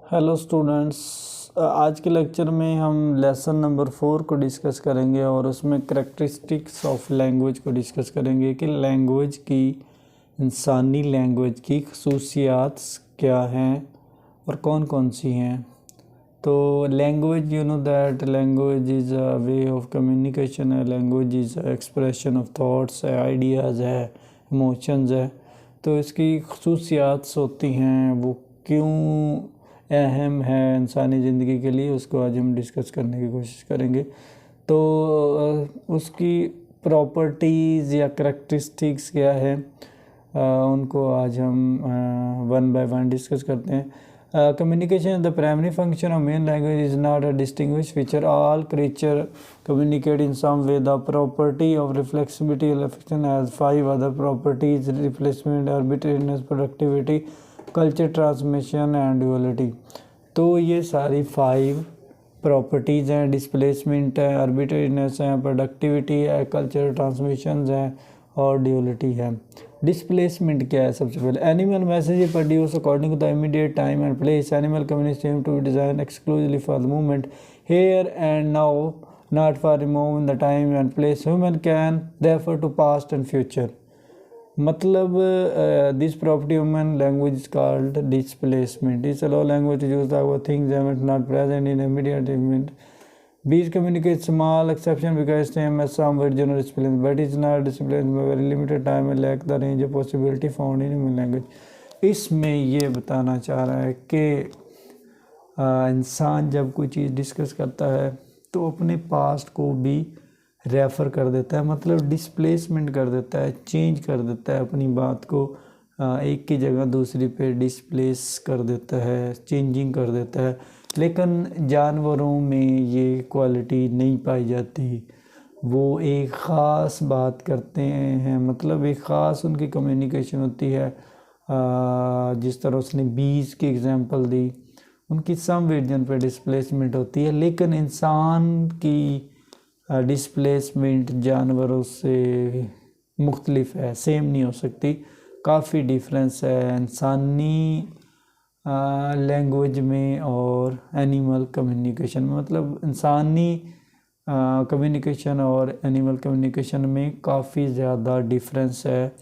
Hello students, आज के lecture में हम लेसन नंबर 4 को डिस्कस करेंगे और उसमें करैक्टरिस्टिक्स ऑफ लैंग्वेज को डिस्कस करेंगे कि लैंग्वेज की इंसानी लैंग्वेज की खसूसियात क्या हैं और कौन कौन सी हैं। तो language, you know that language is a way of communication है, language is expression of thoughts है, आइडियाज़ है, इमोशंस है। तो इसकी खसूसियात होती हैं, वो क्यों अहम है इंसानी ज़िंदगी के लिए, उसको आज हम डिस्कस करने की कोशिश करेंगे। तो उसकी प्रॉपर्टीज़ या करैक्टरिस्टिक्स क्या है, उनको आज हम वन बाय वन डिस्कस करते हैं। Communication the primary function of main language is not a distinguish feature, all creature communicate in some way. The property of reflexibility has 5 other properties: replacement, arbitrariness, productivity, culture transmission and duality. तो ये सारी 5 properties हैं। Displacement है, arbitrariness है, productivity है, culture transmission है और duality है। डिस्प्लेसमेंट क्या है? सबसे पहले animal message produce according to the immediate time and place. Animal communication to design exclusively for the movement here and now, not for remote in the time and place. Human can refer to past and future. मतलब this property human language is called displacement. Is allow language to use the things not present in immediate event. Bees communicate small exception because same as some with general discipline, but is not disciplined by very limited time and lack the range of possibility found in human language। इसमें ये बताना चाह रहा है कि इंसान जब कोई चीज़ डिस्कस करता है तो अपने पास्ट को भी रेफ़र कर देता है, मतलब डिस्प्लेसमेंट कर देता है, चेंज कर देता है, अपनी बात को एक की जगह दूसरी पे डिस्प्लेस कर देता है, चेंजिंग कर देता है। लेकिन जानवरों में ये क्वालिटी नहीं पाई जाती। वो एक ख़ास बात करते हैं, मतलब एक ख़ास उनकी कम्युनिकेशन होती है। जिस तरह उसने बीज की एग्जांपल दी, उनकी सम रीजन पे डिस्प्लेसमेंट होती है, लेकिन इंसान की डिस्प्लेसमेंट जानवरों से मुख्तलिफ है, सेम नहीं हो सकती, काफ़ी डिफरेंस है इंसानी लैंग्वेज में और एनिमल कम्युनिकेशन में। मतलब इंसानी कम्युनिकेशन और एनिमल कम्युनिकेशन में काफ़ी ज़्यादा डिफरेंस है,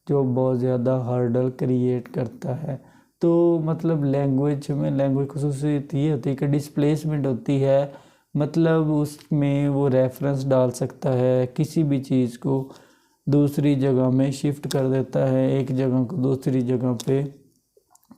जो बहुत ज़्यादा हर्डल क्रिएट करता है। तो मतलब लैंग्वेज में लैंग्वेज खसूसियत ये होती है कि डिस्प्लेसमेंट होती है, मतलब उसमें वो रेफरेंस डाल सकता है, किसी भी चीज़ को दूसरी जगह में शिफ्ट कर देता है, एक जगह को दूसरी जगह पे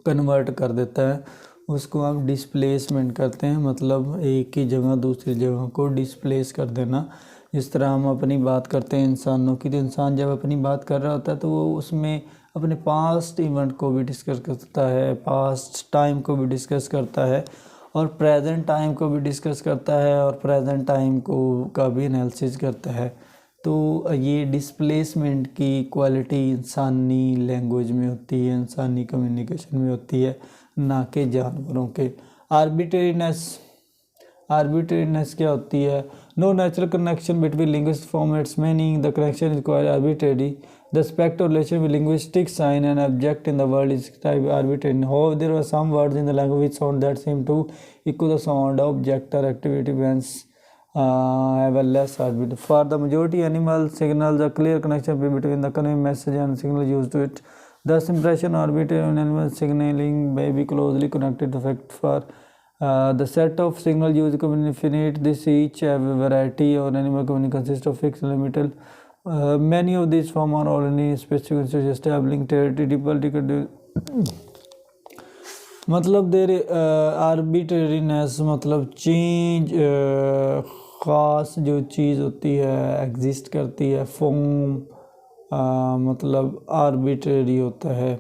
कन्वर्ट कर देता है, उसको हम डिस्प्लेसमेंट करते हैं। मतलब एक ही जगह दूसरी जगह को डिस्प्लेस कर देना। जिस तरह हम अपनी बात करते हैं इंसानों की, तो इंसान जब अपनी बात कर रहा होता है तो वो उसमें अपने पास्ट इवेंट को भी डिस्कस करता है, पास्ट टाइम को भी डिस्कस करता है और प्रेजेंट टाइम को भी डिस्कस करता है और प्रेजेंट टाइम को का भी एनालिसिस करता है। तो ये डिस्प्लेसमेंट की क्वालिटी इंसानी लैंग्वेज में होती है, इंसानी कम्युनिकेशन में होती है, ना कि जानवरों के। आर्बिट्रेरीनेस क्या होती है? No natural connection between linguistic form its meaning, the connection is quite arbitrary. The aspect of relation with linguistic sign and object in the world is described arbitrary. However, there are some words in the language which sound that seem to echo the sound of object or activity when have a less heartbeat. For the majority animal signals a clear connection between the conveying message and signal used to it. Thus, impression arbitrary on animal signaling may be closely connected to fact. For the set of signal used to communicate, this each have a variety or animal communication consists of fixed limited. Many of these forms are only specific establishing territory. मतलब देर arbitrariness मतलब change, ख़ास जो चीज़ होती है exist करती है। Form मतलब arbitrary होता है,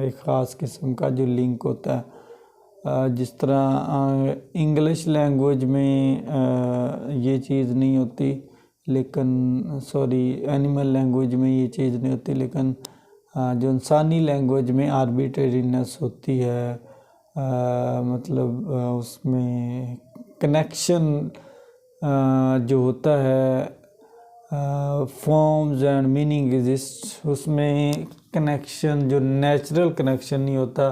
एक ख़ास किस्म का जो लिंक होता है। जिस तरह इंग्लिश लैंग्वेज में ये चीज़ नहीं होती, लेकिन एनिमल लैंग्वेज में ये चीज़ नहीं होती, लेकिन जो इंसानी लैंग्वेज में आर्बिट्रेरीनेस होती है, मतलब उसमें कनेक्शन जो होता है, फॉर्म्स एंड मीनिंग एग्जिस्ट, उसमें कनेक्शन जो नेचुरल कनेक्शन नहीं होता,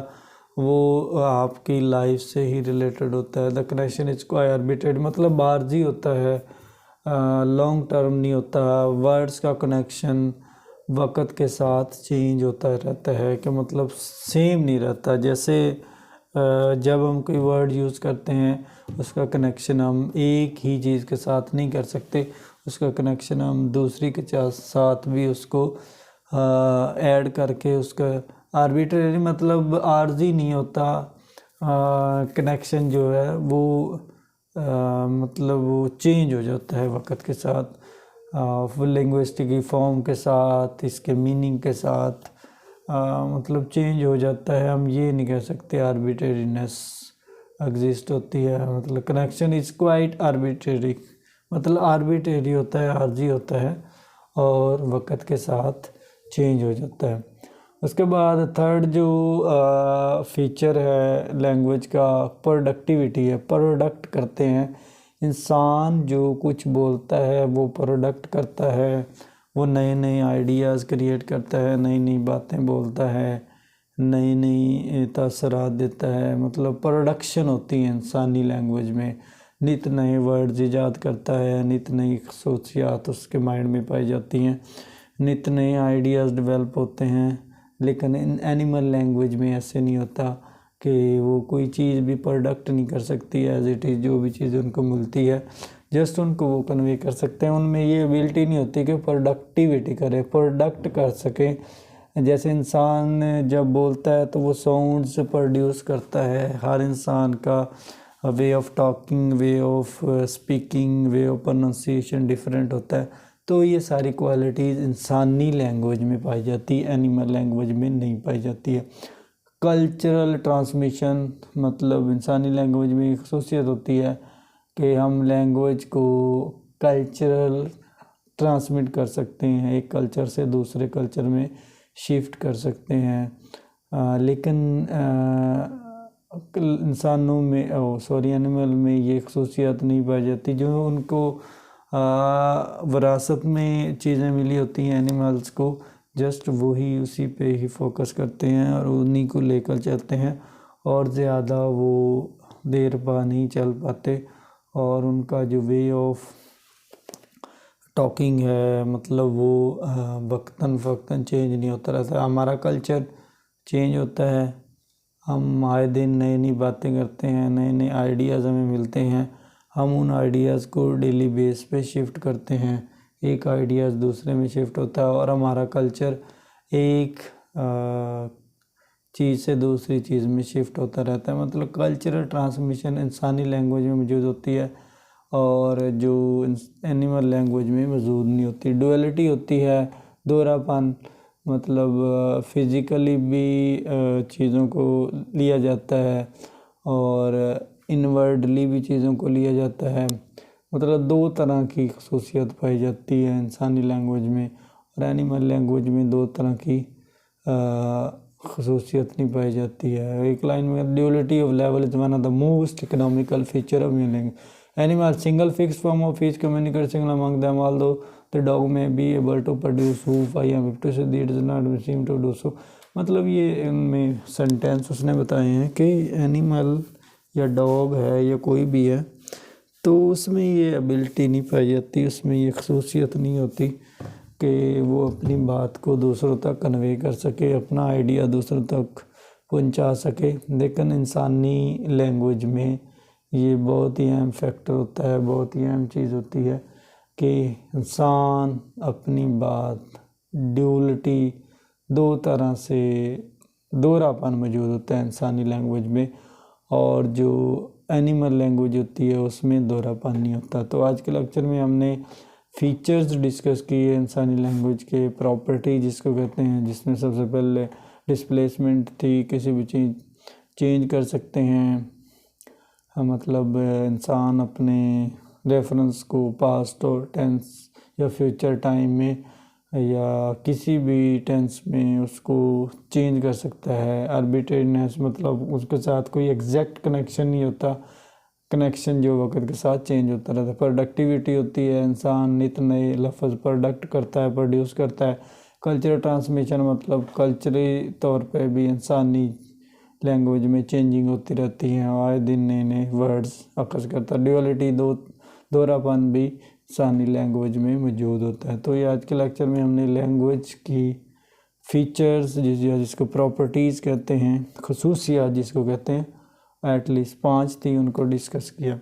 वो आपकी लाइफ से ही रिलेटेड होता है। The connection is quite arbitrary, मतलब आर्जी होता है, लॉन्ग टर्म नहीं होता। वर्ड्स का कनेक्शन वक़्त के साथ चेंज होता रहता है, कि मतलब सेम नहीं रहता। जैसे जब हम कोई वर्ड यूज़ करते हैं उसका कनेक्शन हम एक ही चीज़ के साथ नहीं कर सकते, उसका कनेक्शन हम दूसरी के साथ भी उसको ऐड करके उसका आर्बिट्रेरी मतलब आर्जी नहीं होता। कनेक्शन जो है वो मतलब वो चेंज हो जाता है वक़्त के साथ, लिंग्विस्टिक फॉर्म के साथ, इसके मीनिंग के साथ मतलब चेंज हो जाता है। हम ये नहीं कह सकते आर्बिट्रेरीनेस एग्जिस्ट होती है। मतलब कनेक्शन इज़ क्वाइट आर्बिट्रेरी, मतलब आर्बिट्रेरी होता है, आर्जी होता है और वक़्त के साथ चेंज हो जाता है। उसके बाद थर्ड जो फीचर है लैंग्वेज का, प्रोडक्टिविटी है। प्रोडक्ट करते हैं, इंसान जो कुछ बोलता है वो प्रोडक्ट करता है, वो नए नए आइडियाज़ क्रिएट करता है, नई नई बातें बोलता है, नई नई तासरात देता है। मतलब प्रोडक्शन होती है इंसानी लैंग्वेज में, नित नए वर्ड्स ईजाद करता है, नित नई खसूसियात उसके माइंड में पाई जाती हैं, नित नए आइडियाज़ डेवलप होते हैं। लेकिन इन एनिमल लैंग्वेज में ऐसे नहीं होता कि वो कोई चीज़ भी प्रोडक्ट नहीं कर सकती एज इट इज़, जो भी चीज़ उनको मिलती है जस्ट उनको वो कन्वे कर सकते हैं। उनमें ये एबिलिटी नहीं होती कि प्रोडक्टिविटी करे, प्रोडक्ट कर सकें। जैसे इंसान जब बोलता है तो वो साउंड्स प्रोड्यूस करता है। हर इंसान का way of talking, way of speaking, way of pronunciation different होता है। तो ये सारी क्वालिटीज़ इंसानी लैंग्वेज में पाई जाती है, एनिमल लैंग्वेज में नहीं पाई जाती है। कल्चरल ट्रांसमिशन, मतलब इंसानी लैंग्वेज में एक खसूसियत होती है कि हम लैंग्वेज को कल्चरल ट्रांसमिट कर सकते हैं, एक कल्चर से दूसरे कल्चर में शिफ्ट कर सकते हैं। लेकिन इंसानों में एनिमल में ये खसूसियत नहीं पाई जाती। जो उनको विरासत में चीज़ें मिली होती हैं एनिमल्स को, जस्ट वही उसी पे ही फोकस करते हैं और उन्हीं को लेकर चलते हैं, और ज़्यादा वो देर पा नहीं चल पाते। और उनका जो वे ऑफ टॉकिंग है मतलब वो वक्तन फ़क्तन चेंज नहीं होता रहता। हमारा कल्चर चेंज होता है, हम आए दिन नई नई बातें करते हैं, नए नए आइडियाज़ हमें मिलते हैं, हम उन आइडियाज़ को डेली बेस पे शिफ्ट करते हैं, एक आइडियाज़ दूसरे में शिफ्ट होता है। और हमारा कल्चर एक चीज़ से दूसरी चीज़ में शिफ्ट होता रहता है। मतलब कल्चरल ट्रांसमिशन इंसानी लैंग्वेज में मौजूद होती है और जो एनिमल लैंग्वेज में मौजूद नहीं होती। डुअलिटी होती है, दोहरापन, मतलब फिज़िकली भी चीज़ों को लिया जाता है और इनवर्डली भी चीज़ों को लिया जाता है। मतलब दो तरह की खसूसियत पाई जाती है इंसानी लैंग्वेज में, और एनिमल लैंग्वेज में दो तरह की खसूसियत नहीं पाई जाती है। एक लाइन में, duality of level is one of the most economical feature of language. Animal single fixed form of each communication among them, although the dog may be able to produce hoof, I am able to say it does not seem to do so। मतलब ये इनमें sentence उसने बताए हैं कि animal या dog है या कोई भी है तो उसमें ये एबिलिटी नहीं पाई जाती, उसमें ये खसूसियत नहीं होती कि वो अपनी बात को दूसरों तक कन्वे कर सके, अपना आइडिया दूसरों तक पहुंचा सके। लेकिन इंसानी लैंग्वेज में ये बहुत ही अहम फैक्टर होता है, बहुत ही अहम चीज़ होती है कि इंसान अपनी बात, ड्यूअलिटी, दो तरह से दोहरापन मौजूद होता है इंसानी लैंग्वेज में, और जो एनिमल लैंग्वेज होती है उसमें दोहरापन नहीं होता। तो आज के लेक्चर में हमने फीचर्स डिस्कस किए इंसानी लैंग्वेज के, प्रॉपर्टी जिसको कहते हैं, जिसमें सबसे पहले डिस्प्लेसमेंट थी, किसी भी चीज़ चेंज कर सकते हैं। मतलब इंसान अपने रेफरेंस को पास्ट और टेंस या फ्यूचर टाइम में या किसी भी टेंस में उसको चेंज कर सकता है। आर्बिट्रेरीनेस मतलब उसके साथ कोई एग्जैक्ट कनेक्शन नहीं होता, कनेक्शन जो वक्त के साथ चेंज होता रहता है। प्रोडक्टिविटी होती है, इंसान नित नए लफ्ज़ प्रोडक्ट करता है, प्रोड्यूस करता है। कल्चरल ट्रांसमिशन मतलब कल्चरी तौर पे भी इंसानी लैंग्वेज में चेंजिंग होती रहती है, आए दिन नए नए वर्ड्स अक्सर करता। ड्यूअलिटी दोहरापन भी इंसानी लैंग्वेज में मौजूद होता है। तो ये आज के लेक्चर में हमने लैंग्वेज की फीचर्स जिसको प्रॉपर्टीज़ कहते हैं, खसूसियात जिसको कहते हैं, एटलीस्ट 5 थी, उनको डिस्कस किया।